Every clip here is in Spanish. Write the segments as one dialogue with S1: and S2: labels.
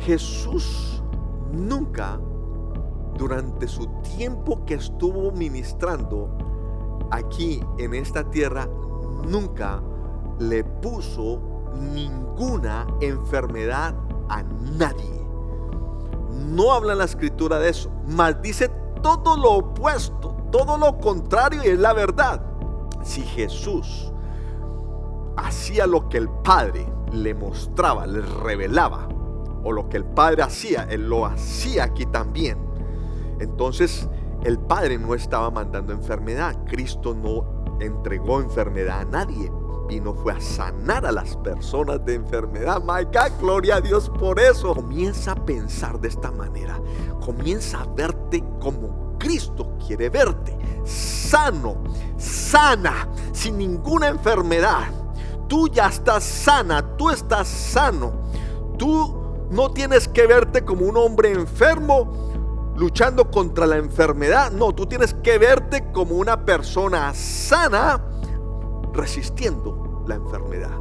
S1: Jesús nunca, durante su tiempo que estuvo ministrando aquí en esta tierra, nunca le puso ninguna enfermedad a nadie. No habla la escritura de eso, mas dice todo lo opuesto, todo lo contrario, y es la verdad. Si Jesús hacía lo que el Padre le mostraba, le revelaba, o lo que el Padre hacía, Él lo hacía aquí también, entonces el Padre no estaba mandando enfermedad. Cristo no entregó enfermedad a nadie, vino fue a sanar a las personas de enfermedad. My God, gloria a Dios por eso. Comienza a pensar de esta manera, comienza a verte como Cristo quiere verte, sano, sana, sin ninguna enfermedad. Tú ya estás sana, tú estás sano. Tú no tienes que verte como un hombre enfermo luchando contra la enfermedad. No, tú tienes que verte como una persona sana resistiendo la enfermedad.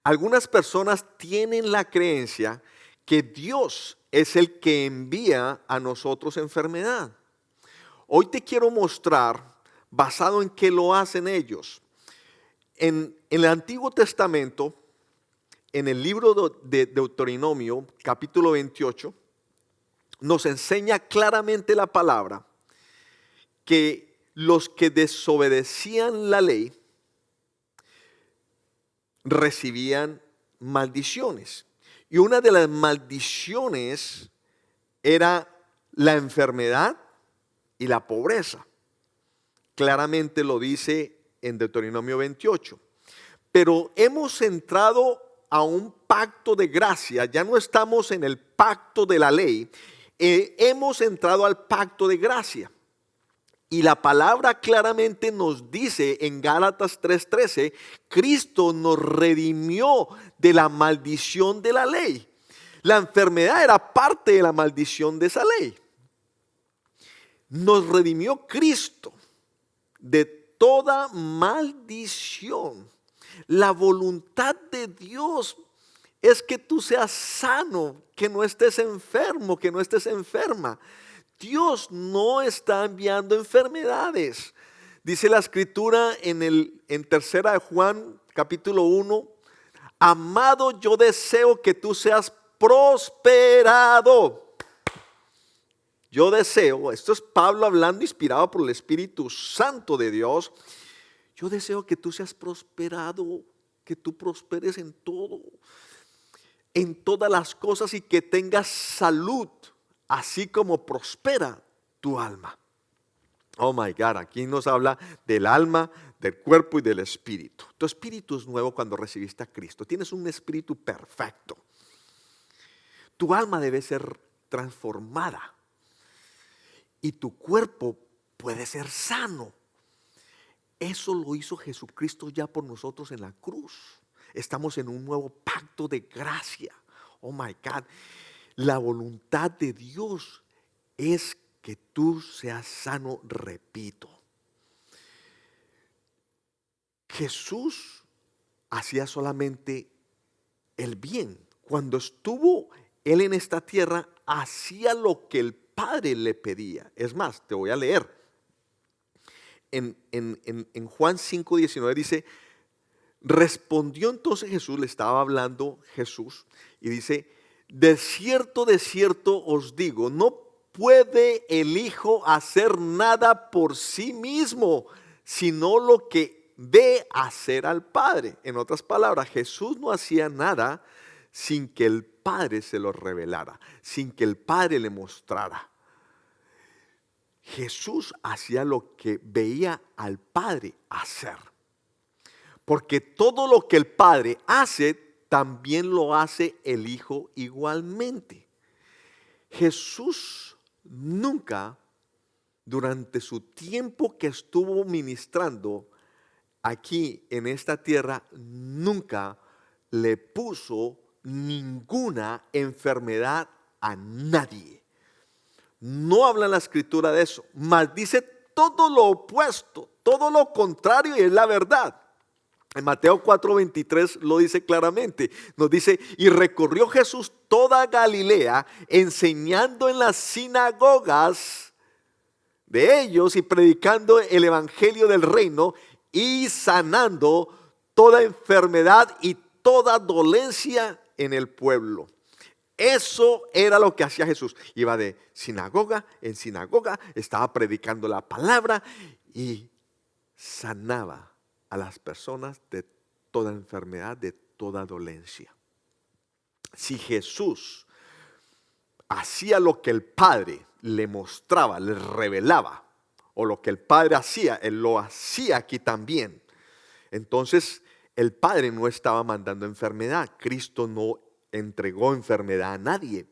S1: Algunas personas tienen la creencia que Dios es el que envía a nosotros enfermedad. Hoy te quiero mostrar, basado en qué lo hacen ellos. En el Antiguo Testamento, en el libro de Deuteronomio, capítulo 28, nos enseña claramente la palabra que los que desobedecían la ley recibían maldiciones. Y una de las maldiciones era la enfermedad y la pobreza. Claramente lo dice en Deuteronomio 28. Pero hemos entrado a un pacto de gracia, ya no estamos en el pacto de la ley, hemos entrado al pacto de gracia. Y la palabra claramente nos dice en Gálatas 3:13, Cristo nos redimió de la maldición de la ley. La enfermedad era parte de la maldición de esa ley. Nos redimió Cristo de toda maldición. La voluntad de Dios es que tú seas sano, que no estés enfermo, que no estés enferma. Dios no está enviando enfermedades. Dice la escritura en tercera de Juan capítulo 1, amado, yo deseo que tú seas prosperado. Yo deseo, esto es Pablo hablando inspirado por el Espíritu Santo de Dios. Yo deseo que tú seas prosperado, que tú prosperes en todo, en todas las cosas, y que tengas salud, así como prospera tu alma. Oh my God, aquí nos habla del alma, del cuerpo y del espíritu. Tu espíritu es nuevo cuando recibiste a Cristo. Tienes un espíritu perfecto. Tu alma debe ser transformada y tu cuerpo puede ser sano. Eso lo hizo Jesucristo ya por nosotros en la cruz. Estamos en un nuevo pacto de gracia. Oh my God. La voluntad de Dios es que tú seas sano, repito. Jesús hacía solamente el bien. Cuando estuvo Él en esta tierra, hacía lo que el Padre le pedía. Es más, te voy a leer. En Juan 5:19 dice, respondió entonces Jesús, le estaba hablando Jesús, y dice, de cierto os digo, no puede el Hijo hacer nada por sí mismo, sino lo que ve hacer al Padre. En otras palabras, Jesús no hacía nada sin que el Padre se lo revelara, sin que el Padre le mostrara. Jesús hacía lo que veía al Padre hacer. Porque todo lo que el Padre hace, también lo hace el Hijo igualmente. Jesús nunca, durante su tiempo que estuvo ministrando aquí en esta tierra, nunca le puso ninguna enfermedad a nadie. No habla la escritura de eso, mas dice todo lo opuesto, todo lo contrario, y es la verdad. En Mateo 4:23 lo dice claramente. Nos dice: y recorrió Jesús toda Galilea, enseñando en las sinagogas de ellos y predicando el evangelio del reino y sanando toda enfermedad y toda dolencia en el pueblo. Eso era lo que hacía Jesús. Iba de sinagoga en sinagoga, estaba predicando la palabra y sanaba a las personas de toda enfermedad, de toda dolencia. Si Jesús hacía lo que el Padre le mostraba, le revelaba, o lo que el Padre hacía, Él lo hacía aquí también. Entonces el Padre no estaba mandando enfermedad. Cristo no entregó enfermedad a nadie.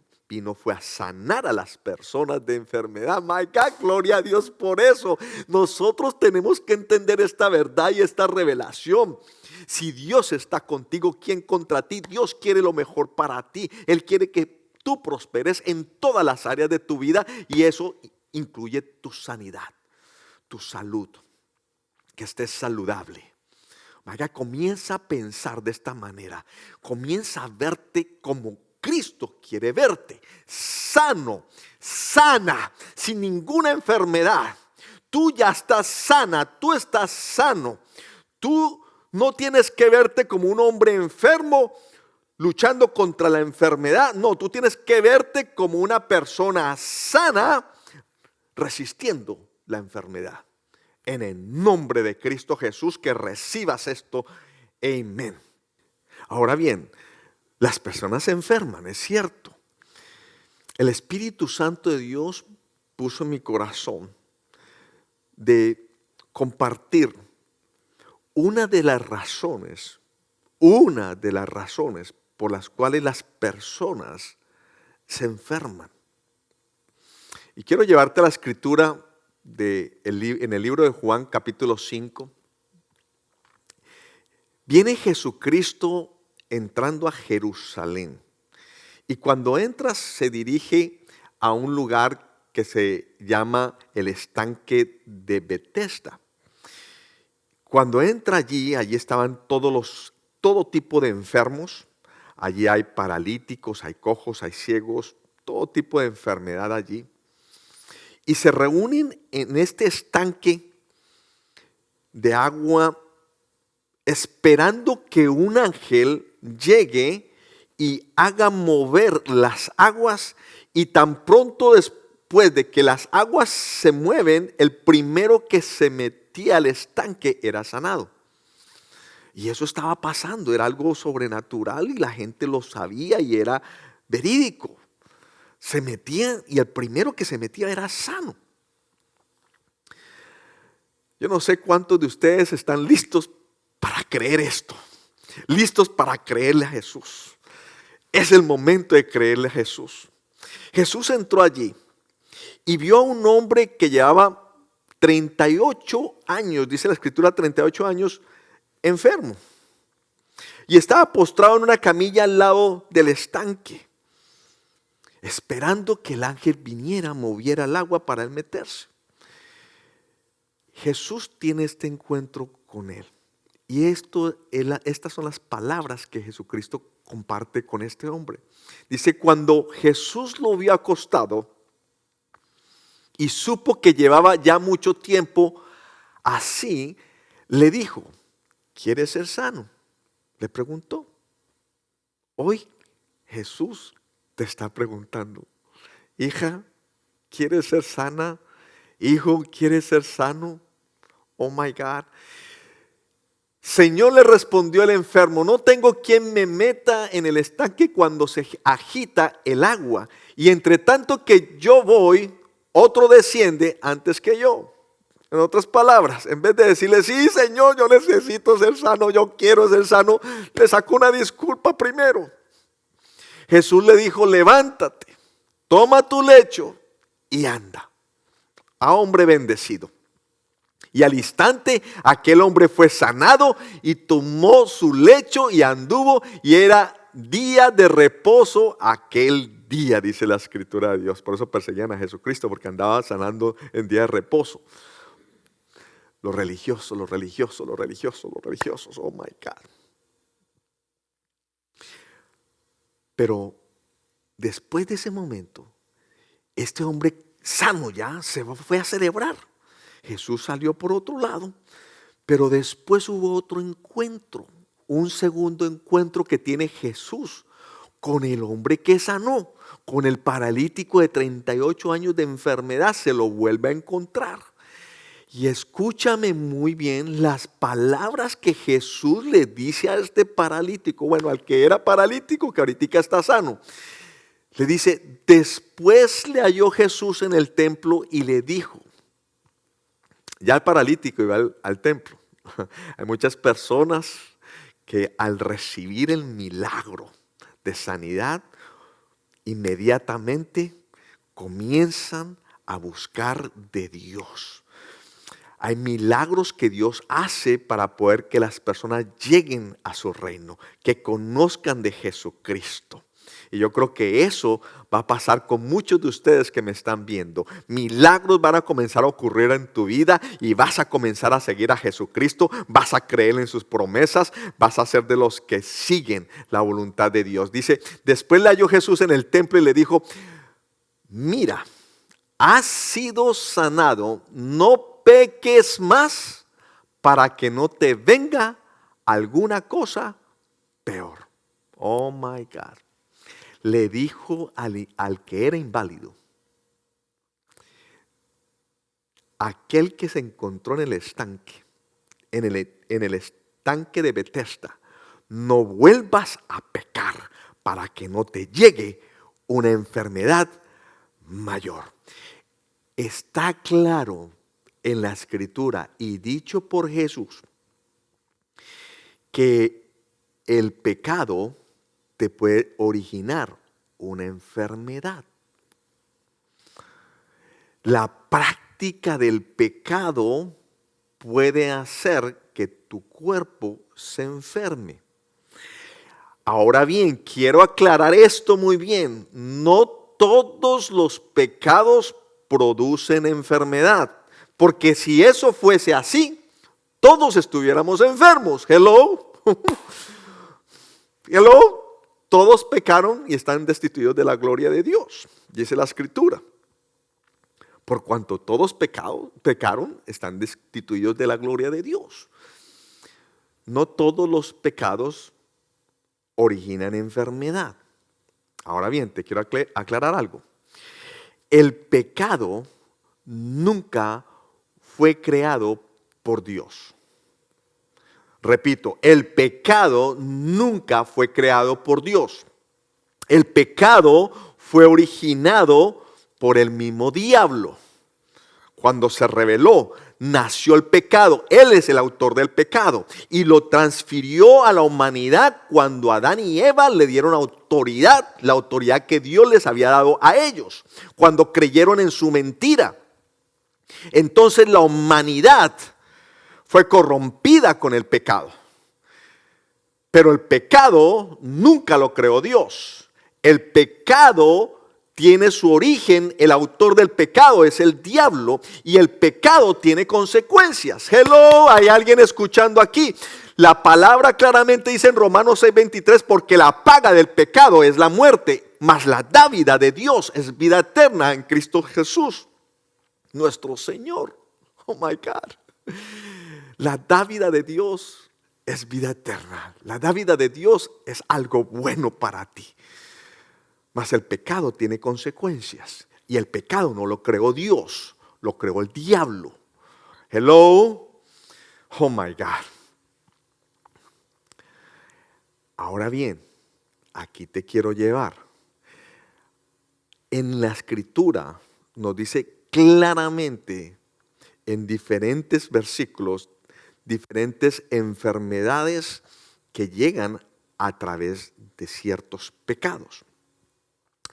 S1: Fue a sanar a las personas de enfermedad. My God, gloria a Dios por eso. Nosotros tenemos que entender esta verdad y esta revelación. Si Dios está contigo, ¿quién contra ti? Dios quiere lo mejor para ti. Él quiere que tú prosperes en todas las áreas de tu vida, y eso incluye tu sanidad, tu salud, que estés saludable. Vaya, comienza a pensar de esta manera. Comienza a verte como Cristo quiere verte, sano, sana, sin ninguna enfermedad. Tú ya estás sana, tú estás sano. Tú no tienes que verte como un hombre enfermo luchando contra la enfermedad. No, tú tienes que verte como una persona sana resistiendo la enfermedad. En el nombre de Cristo Jesús, que recibas esto. Amén. Ahora bien, las personas se enferman, es cierto. El Espíritu Santo de Dios puso en mi corazón de compartir una de las razones por las cuales las personas se enferman. Y quiero llevarte a la escritura en el libro de Juan, capítulo 5. Viene Jesucristo entrando a Jerusalén, y cuando entras se dirige a un lugar que se llama el estanque de Betesda. Cuando entra allí estaban todo tipo de enfermos. Allí hay paralíticos, hay cojos, hay ciegos, todo tipo de enfermedad allí. Y se reúnen en este estanque de agua esperando que un ángel llegue y haga mover las aguas, y tan pronto después de que las aguas se mueven, el primero que se metía al estanque era sanado. Y eso estaba pasando, era algo sobrenatural y la gente lo sabía y era verídico. Se metían y el primero que se metía era sano. Yo no sé cuántos de ustedes están listos para creer esto, listos para creerle a Jesús. Es el momento de creerle a Jesús. Jesús entró allí y vio a un hombre que llevaba 38 años, dice la escritura, 38 años enfermo. Y estaba postrado en una camilla al lado del estanque, esperando que el ángel viniera, moviera el agua para él meterse. Jesús tiene este encuentro con él. Y estas son las palabras que Jesucristo comparte con este hombre. Dice: cuando Jesús lo vio acostado y supo que llevaba ya mucho tiempo así, le dijo: ¿quieres ser sano? Le preguntó. Hoy Jesús te está preguntando: hija, ¿quieres ser sana? Hijo, ¿quieres ser sano? Oh my God. Señor, le respondió el enfermo: no tengo quien me meta en el estanque cuando se agita el agua, y entre tanto que yo voy, otro desciende antes que yo. En otras palabras, en vez de decirle: sí, Señor, yo necesito ser sano, yo quiero ser sano, le sacó una disculpa primero. Jesús le dijo: levántate, toma tu lecho y anda. A hombre bendecido. Y al instante aquel hombre fue sanado y tomó su lecho y anduvo, y era día de reposo aquel día, dice la escritura de Dios. Por eso perseguían a Jesucristo, porque andaba sanando en día de reposo. Los religiosos, los religiosos, los religiosos, los religiosos, oh my God. Pero después de ese momento, este hombre sano ya se fue a celebrar. Jesús salió por otro lado, pero después hubo otro encuentro, un segundo encuentro que tiene Jesús con el hombre que sanó, con el paralítico de 38 años de enfermedad, se lo vuelve a encontrar. Y escúchame muy bien las palabras que Jesús le dice a este paralítico, bueno, al que era paralítico, que ahorita está sano. Le dice, después le halló Jesús en el templo y le dijo, ya el paralítico iba al templo. Hay muchas personas que al recibir el milagro de sanidad, inmediatamente comienzan a buscar de Dios. Hay milagros que Dios hace para poder que las personas lleguen a su reino, que conozcan de Jesucristo. Y yo creo que eso va a pasar con muchos de ustedes que me están viendo. Milagros van a comenzar a ocurrir en tu vida y vas a comenzar a seguir a Jesucristo. Vas a creer en sus promesas. Vas a ser de los que siguen la voluntad de Dios. Dice, después le halló Jesús en el templo y le dijo, mira, has sido sanado, no peques más para que no te venga alguna cosa peor. Oh my God. Le dijo al que era inválido, aquel que se encontró en el estanque, en el estanque de Betesda, no vuelvas a pecar para que no te llegue una enfermedad mayor. Está claro en la escritura y dicho por Jesús que el pecado te puede originar una enfermedad. La práctica del pecado puede hacer que tu cuerpo se enferme. Ahora bien, quiero aclarar esto muy bien. No todos los pecados producen enfermedad, porque si eso fuese así, todos estuviéramos enfermos. Hello. Hello. Todos pecaron y están destituidos de la gloria de Dios, dice la escritura. Por cuanto todos pecaron, están destituidos de la gloria de Dios. No todos los pecados originan enfermedad. Ahora bien, te quiero aclarar algo. El pecado nunca fue creado por Dios. Repito, el pecado nunca fue creado por Dios. El pecado fue originado por el mismo diablo. Cuando se rebeló, nació el pecado. Él es el autor del pecado y lo transfirió a la humanidad cuando Adán y Eva le dieron autoridad, la autoridad que Dios les había dado a ellos, cuando creyeron en su mentira. Entonces la humanidad fue corrompida con el pecado. Pero el pecado nunca lo creó Dios. El pecado tiene su origen, el autor del pecado es el diablo y el pecado tiene consecuencias. Hello, hay alguien escuchando aquí. La palabra claramente dice en Romanos 6:23, porque la paga del pecado es la muerte, mas la dávida de Dios es vida eterna en Cristo Jesús, nuestro Señor. Oh my God. La dávida de Dios es vida eterna. La dávida de Dios es algo bueno para ti. Mas el pecado tiene consecuencias. Y el pecado no lo creó Dios, lo creó el diablo. Hello. Oh my God. Ahora bien, aquí te quiero llevar. En la escritura nos dice claramente en diferentes versículos diferentes enfermedades que llegan a través de ciertos pecados.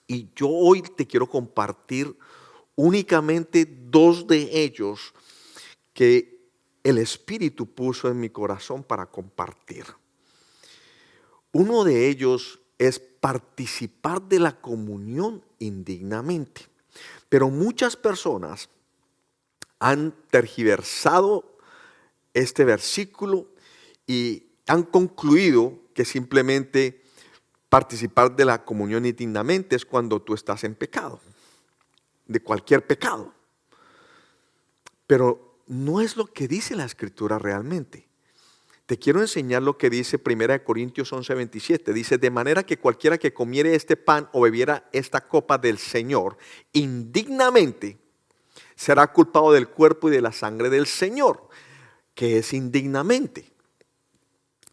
S1: Y yo hoy te quiero compartir únicamente dos de ellos que el Espíritu puso en mi corazón para compartir. Uno de ellos es participar de la comunión indignamente. Pero muchas personas han tergiversado este versículo y han concluido que simplemente participar de la comunión indignamente es cuando tú estás en pecado, de cualquier pecado. Pero no es lo que dice la Escritura realmente. Te quiero enseñar lo que dice 1 Corintios 11:27. Dice, de manera que cualquiera que comiere este pan o bebiera esta copa del Señor indignamente, será culpado del cuerpo y de la sangre del Señor. Que es indignamente?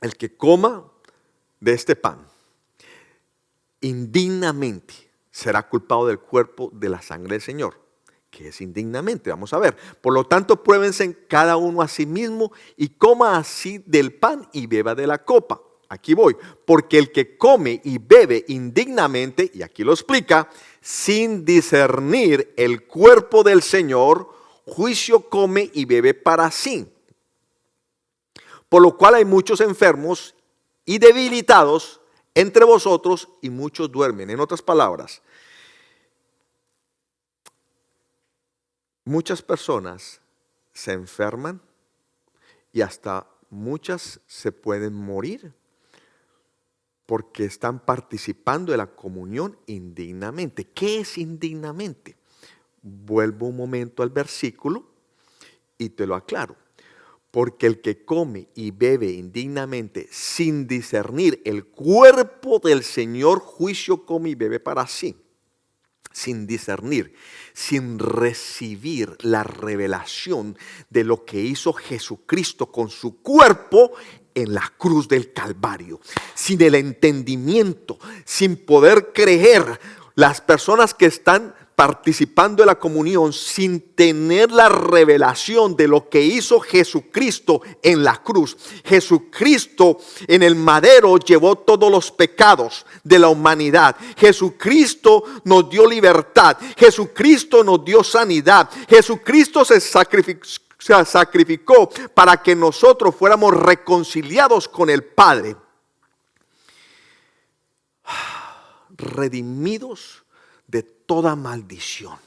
S1: El que coma de este pan indignamente será culpado del cuerpo, de la sangre del Señor. Que es indignamente, vamos a ver. Por lo tanto, pruébense cada uno a sí mismo y coma así del pan y beba de la copa. Aquí voy. Porque el que come y bebe indignamente, y aquí lo explica, sin discernir el cuerpo del Señor, juicio come y bebe para sí. Por lo cual hay muchos enfermos y debilitados entre vosotros y muchos duermen. En otras palabras, muchas personas se enferman y hasta muchas se pueden morir porque están participando de la comunión indignamente. ¿Qué es indignamente? Vuelvo un momento al versículo y te lo aclaro. Porque el que come y bebe indignamente sin discernir el cuerpo del Señor, juicio come y bebe para sí. Sin discernir, sin recibir la revelación de lo que hizo Jesucristo con su cuerpo en la cruz del Calvario. Sin el entendimiento, sin poder creer, las personas que están participando de la comunión sin tener la revelación de lo que hizo Jesucristo en la cruz. Jesucristo en el madero llevó todos los pecados de la humanidad. Jesucristo nos dio libertad. Jesucristo nos dio sanidad. Jesucristo se sacrificó para que nosotros fuéramos reconciliados con el Padre. Redimidos de toda maldición.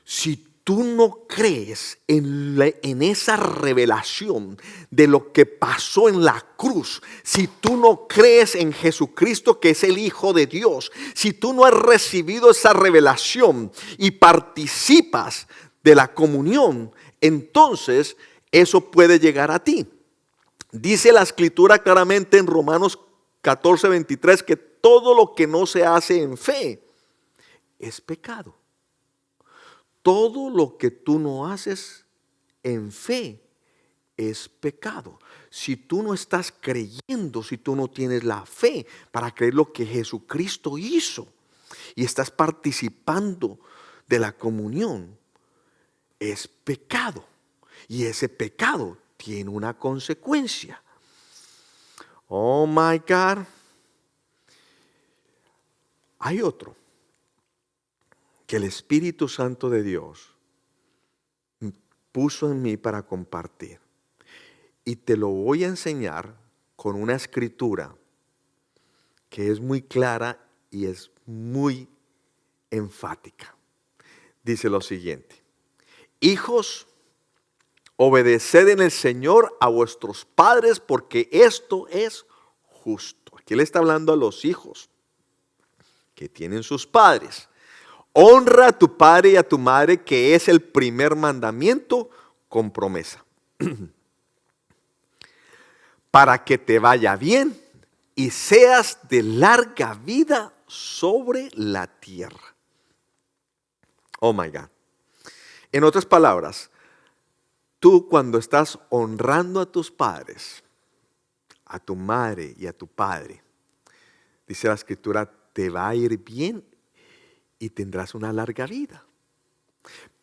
S1: Si tú no crees en esa revelación de lo que pasó en la cruz, si tú no crees en Jesucristo que es el Hijo de Dios, si tú no has recibido esa revelación y participas de la comunión, entonces eso puede llegar a ti. Dice la Escritura claramente en Romanos 14:23 que todo lo que no se hace en fe es pecado. Todo lo que tú no haces en fe es pecado. Si tú no estás creyendo, si tú no tienes la fe para creer lo que Jesucristo hizo y estás participando de la comunión, es pecado. Y ese pecado tiene una consecuencia. Oh my God. Hay otro que el Espíritu Santo de Dios puso en mí para compartir. Y te lo voy a enseñar con una escritura que es muy clara y es muy enfática. Dice lo siguiente: hijos, obedeced en el Señor a vuestros padres, porque esto es justo. Aquí le está hablando a los hijos que tienen sus padres. Honra a tu padre y a tu madre, que es el primer mandamiento con promesa, para que te vaya bien y seas de larga vida sobre la tierra. Oh my God. En otras palabras, tú cuando estás honrando a tus padres, a tu madre y a tu padre, dice la Escritura, te va a ir bien y tendrás una larga vida.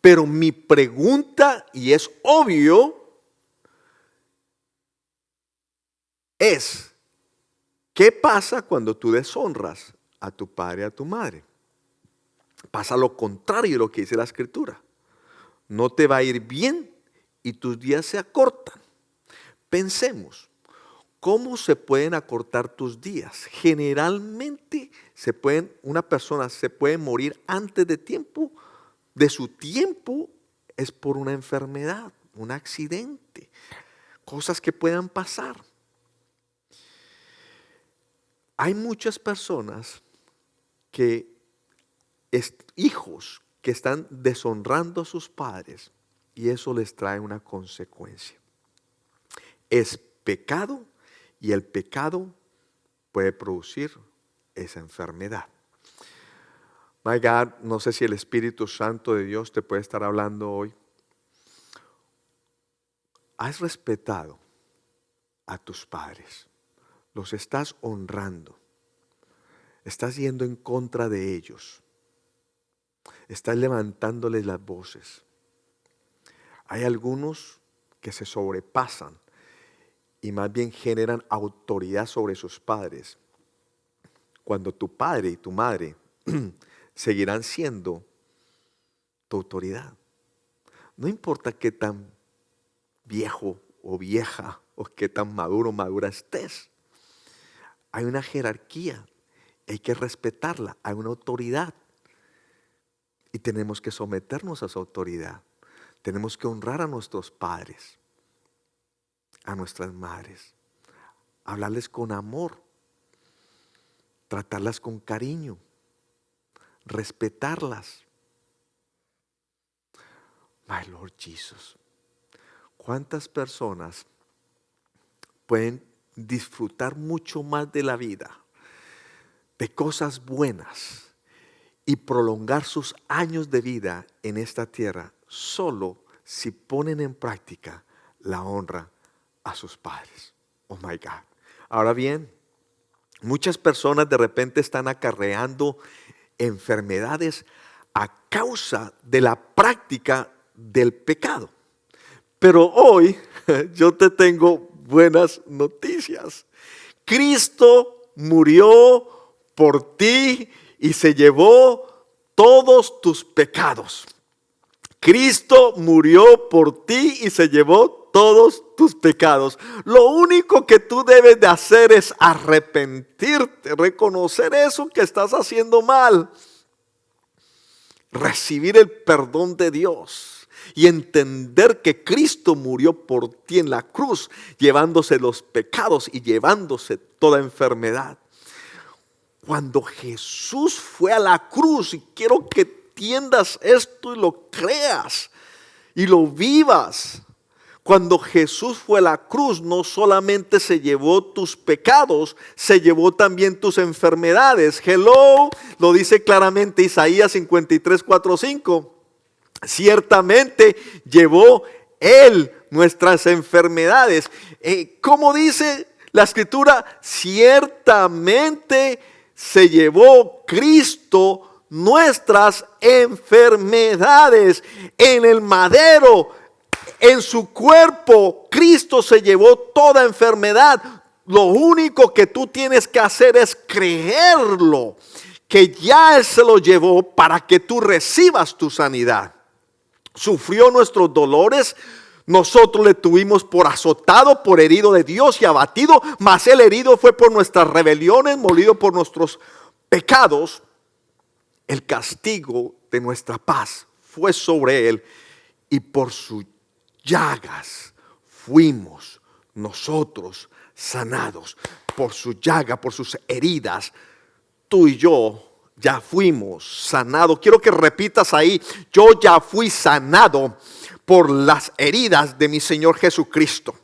S1: Pero mi pregunta, y es obvio, es: ¿qué pasa cuando tú deshonras a tu padre y a tu madre. Pasa lo contrario de lo que dice la Escritura. No te va a ir bien y tus días se acortan. Pensemos, ¿cómo se pueden acortar tus días? Generalmente una persona se puede morir antes de tiempo. De su tiempo es por una enfermedad, un accidente, cosas que puedan pasar. Hay muchas personas hijos que están deshonrando a sus padres y eso les trae una consecuencia. Es pecado y el pecado puede producir esa enfermedad. My God, no sé si el Espíritu Santo de Dios te puede estar hablando hoy. ¿Has respetado a tus padres? ¿Los estás honrando? ¿Estás yendo en contra de ellos? ¿Estás levantándoles las voces? Hay algunos que se sobrepasan y más bien generan autoridad sobre sus padres. Cuando tu padre y tu madre seguirán siendo tu autoridad. No importa qué tan viejo o vieja o qué tan maduro o madura estés. Hay una jerarquía, hay que respetarla, hay una autoridad. Y tenemos que someternos a esa autoridad. Tenemos que honrar a nuestros padres, a nuestras madres, hablarles con amor, tratarlas con cariño, respetarlas. My Lord Jesus, ¿cuántas personas pueden disfrutar mucho más de la vida, de cosas buenas y prolongar sus años de vida en esta tierra solo si ponen en práctica la honra a sus padres? Oh my God. Ahora bien, muchas personas de repente están acarreando enfermedades a causa de la práctica del pecado. Pero hoy yo te tengo buenas noticias. Cristo murió por ti y se llevó todos tus pecados. Cristo murió por ti y se llevó todos tus pecados. Lo único que tú debes de hacer es arrepentirte, reconocer eso que estás haciendo mal, recibir el perdón de Dios y entender que Cristo murió por ti en la cruz, llevándose los pecados y llevándose toda enfermedad. Cuando Jesús fue a la cruz, y quiero que entiendas esto y lo creas y lo vivas. Cuando Jesús fue a la cruz, no solamente se llevó tus pecados, se llevó también tus enfermedades. Hello, lo dice claramente Isaías 53, 4, 5. Ciertamente llevó Él nuestras enfermedades. ¿Cómo dice la Escritura? Ciertamente se llevó Cristo nuestras enfermedades en el madero. En su cuerpo, Cristo se llevó toda enfermedad. Lo único que tú tienes que hacer es creerlo, que ya Él se lo llevó para que tú recibas tu sanidad. Sufrió nuestros dolores, nosotros le tuvimos por azotado, por herido de Dios y abatido, mas el herido fue por nuestras rebeliones, molido por nuestros pecados. El castigo de nuestra paz fue sobre Él y por sus llagas fuimos nosotros sanados. Por su llaga, por sus heridas, tú y yo ya fuimos sanados. Quiero que repitas ahí: yo ya fui sanado por las heridas de mi Señor Jesucristo.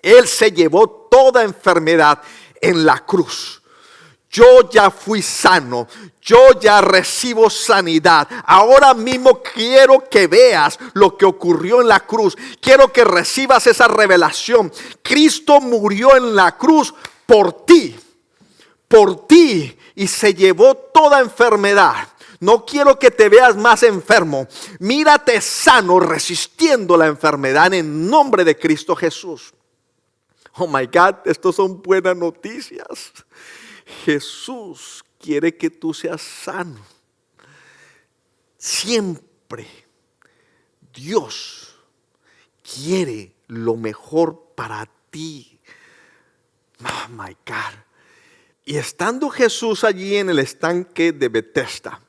S1: Él se llevó toda enfermedad en la cruz. Yo ya fui sano, yo ya recibo sanidad. Ahora mismo quiero que veas lo que ocurrió en la cruz. Quiero que recibas esa revelación. Cristo murió en la cruz por ti, y se llevó toda enfermedad. No quiero que te veas más enfermo. Mírate sano, resistiendo la enfermedad en el nombre de Cristo Jesús. Oh my God, estos son buenas noticias. Jesús quiere que tú seas sano. Siempre Dios quiere lo mejor para ti. Oh my God. Y estando Jesús allí en el estanque de Betesda,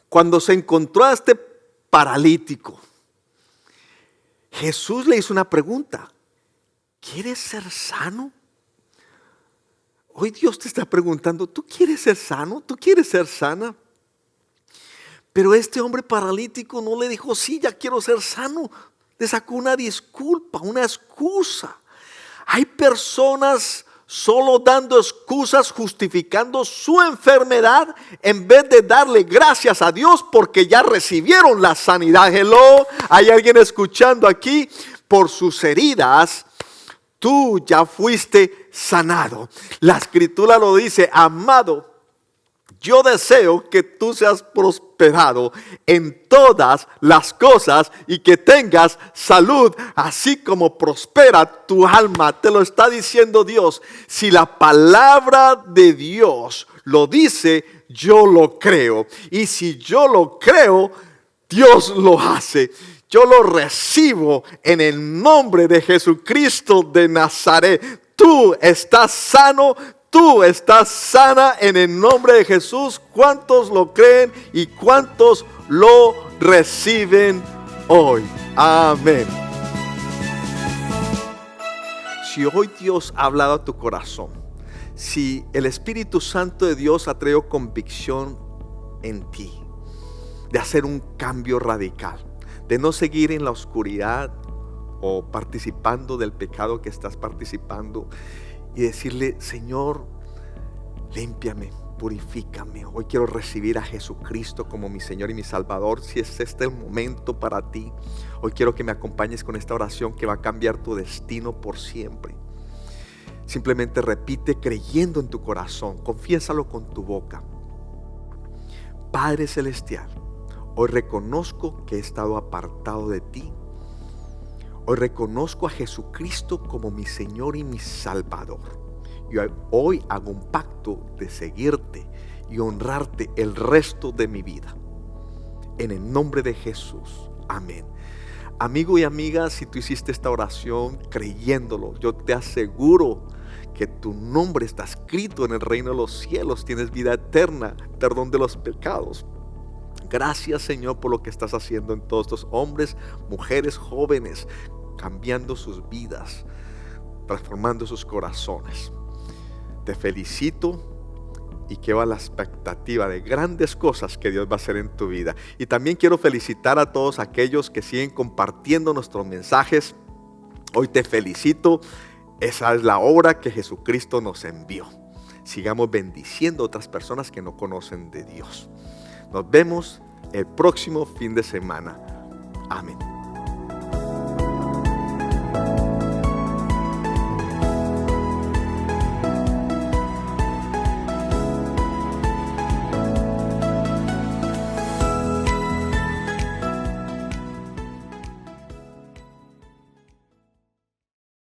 S1: cuando se encontró a este paralítico, Jesús le hizo una pregunta: ¿quieres ser sano? Hoy Dios te está preguntando: ¿tú quieres ser sano? ¿Tú quieres ser sana? Pero este hombre paralítico no le dijo: sí, ya quiero ser sano. Le sacó una disculpa, una excusa. Hay personas solo dando excusas, justificando su enfermedad, en vez de darle gracias a Dios porque ya recibieron la sanidad. Hello, hay alguien escuchando aquí. Por sus heridas tú ya fuiste sanado. La escritura lo dice: amado, yo deseo que tú seas prosperado en todas las cosas y que tengas salud, así como prospera tu alma. Te lo está diciendo Dios. Si la palabra de Dios lo dice, yo lo creo. Y si yo lo creo, Dios lo hace. Yo lo recibo en el nombre de Jesucristo de Nazaret. Tú estás sano. Tú estás sana en el nombre de Jesús. ¿Cuántos lo creen y cuántos lo reciben hoy? Amén. Si hoy Dios ha hablado a tu corazón, si el Espíritu Santo de Dios ha traído convicción en ti de hacer un cambio radical, de no seguir en la oscuridad o participando del pecado que estás participando, y decirle: Señor, límpiame, purifícame. Hoy quiero recibir a Jesucristo como mi Señor y mi Salvador. Si es este el momento para ti, hoy quiero que me acompañes con esta oración que va a cambiar tu destino por siempre. Simplemente repite creyendo en tu corazón, confiésalo con tu boca. Padre Celestial, hoy reconozco que he estado apartado de ti. Hoy reconozco a Jesucristo como mi Señor y mi Salvador. Y hoy hago un pacto de seguirte y honrarte el resto de mi vida. En el nombre de Jesús. Amén. Amigo y amiga, si tú hiciste esta oración creyéndolo, yo te aseguro que tu nombre está escrito en el reino de los cielos. Tienes vida eterna, perdón de los pecados. Gracias, Señor, por lo que estás haciendo en todos estos hombres, mujeres, jóvenes, cambiando sus vidas, transformando sus corazones. Te felicito y quedo a la expectativa de grandes cosas que Dios va a hacer en tu vida. Y también quiero felicitar a todos aquellos que siguen compartiendo nuestros mensajes. Hoy te felicito. Esa es la obra que Jesucristo nos envió. Sigamos bendiciendo a otras personas que no conocen de Dios. Nos vemos el próximo fin de semana. Amén.